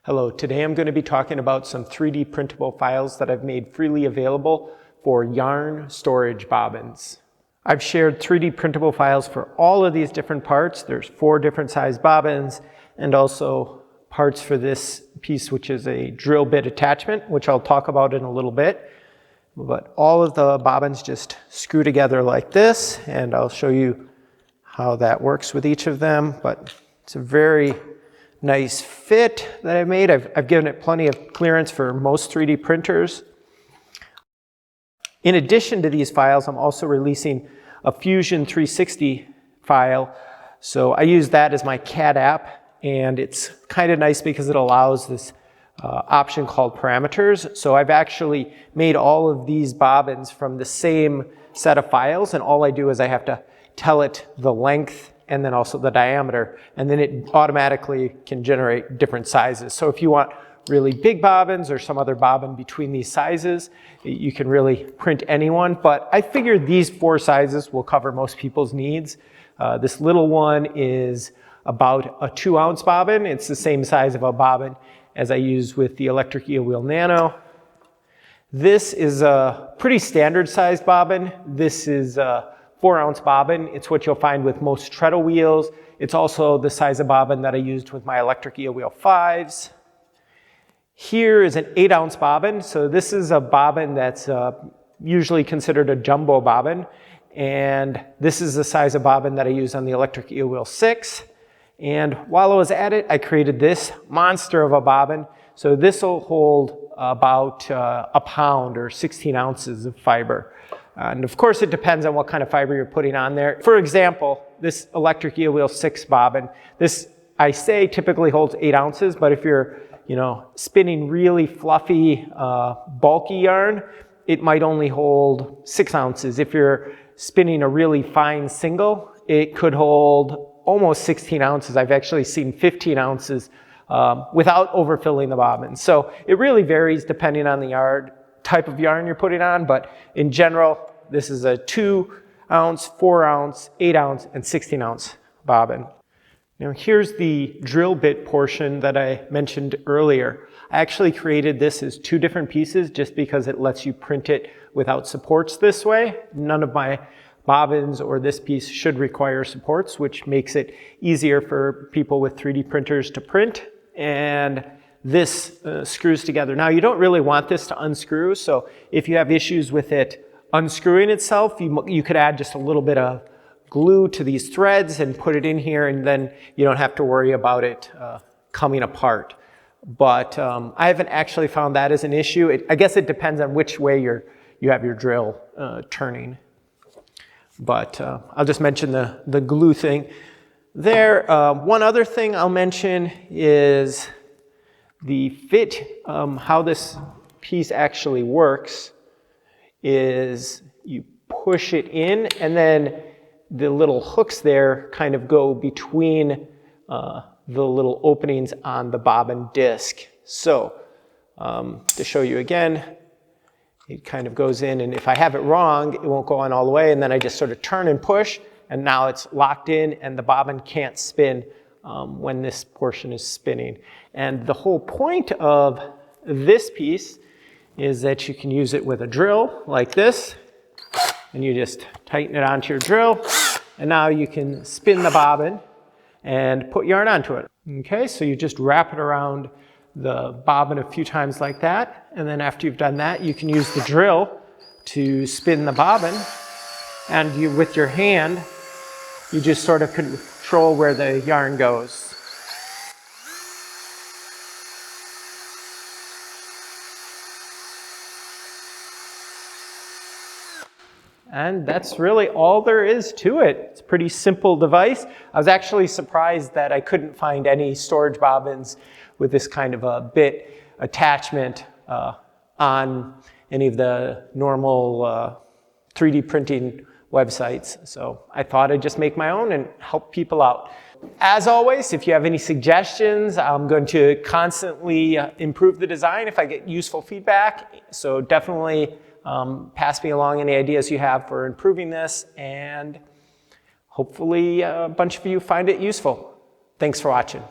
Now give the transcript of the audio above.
Hello, today I'm going to be talking about some 3D printable files that I've made freely available for yarn storage bobbins. I've shared 3D printable files for all of these different parts. There's 4 different size bobbins and also parts for this piece, which is a drill bit attachment, which I'll talk about in a little bit. But all of the bobbins just screw together like this, and I'll show you how that works with each of them. But it's a very nice fit that I've made. I've given it plenty of clearance for most 3D printers. In addition to these files, I'm also releasing a Fusion 360 file. So I use that as my CAD app, and it's kind of nice because it allows this option called parameters. So I've actually made all of these bobbins from the same set of files, and all I do is I have to tell it the length and then also the diameter, and then it automatically can generate different sizes. So if you want really big bobbins or some other bobbin between these sizes, you can really print any one, but I figured these 4 sizes will cover most people's needs. This little one is about a 2-ounce bobbin. It's the same size of a bobbin as I use with the electric eel wheel nano. This is a pretty standard sized bobbin. This is a 4-ounce bobbin. It's what you'll find with most treadle wheels. It's also the size of bobbin that I used with my electric eel wheel 5s. Here is an 8-ounce bobbin. So this is a bobbin that's usually considered a jumbo bobbin. And this is the size of bobbin that I use on the electric eel wheel 6. And while I was at it, I created this monster of a bobbin. So this will hold about a pound or 16 ounces of fiber. And of course, it depends on what kind of fiber you're putting on there. For example, this electric eel wheel 6 bobbin, this I say typically holds 8 ounces, but if you're spinning really fluffy, bulky yarn, it might only hold 6 ounces. If you're spinning a really fine single, it could hold almost 16 ounces. I've actually seen 15 ounces without overfilling the bobbin. So it really varies depending on the type of yarn you're putting on, but in general, this is a 2-ounce, 4-ounce, 8-ounce, and 16-ounce bobbin. Now here's the drill bit portion that I mentioned earlier. I actually created this as 2 different pieces just because it lets you print it without supports this way. None of my bobbins or this piece should require supports, which makes it easier for people with 3D printers to print. And this screws together. Now you don't really want this to unscrew, so if you have issues with it unscrewing itself, you could add just a little bit of glue to these threads and put it in here, and then you don't have to worry about it coming apart. But I haven't actually found that as an issue. I guess it depends on which way you have your drill turning. But I'll just mention the glue thing there. One other thing I'll mention is the fit. How this piece actually works is you push it in, and then the little hooks there kind of go between the little openings on the bobbin disc. So to show you again, it kind of goes in, and if I have it wrong, it won't go on all the way, and then I just sort of turn and push, and now it's locked in, and the bobbin can't spin when this portion is spinning. And the whole point of this piece is that you can use it with a drill like this, and you just tighten it onto your drill, and now you can spin the bobbin and put yarn onto it. Okay, so you just wrap it around the bobbin a few times like that, and then after you've done that, you can use the drill to spin the bobbin, and with your hand, you just sort of control where the yarn goes. And that's really all there is to it. It's a pretty simple device. I was actually surprised that I couldn't find any storage bobbins with this kind of a bit attachment on any of the normal 3D printing websites. So I thought I'd just make my own and help people out. As always, if you have any suggestions, I'm going to constantly improve the design if I get useful feedback. So definitely pass me along any ideas you have for improving this, and hopefully a bunch of you find it useful. Thanks for watching.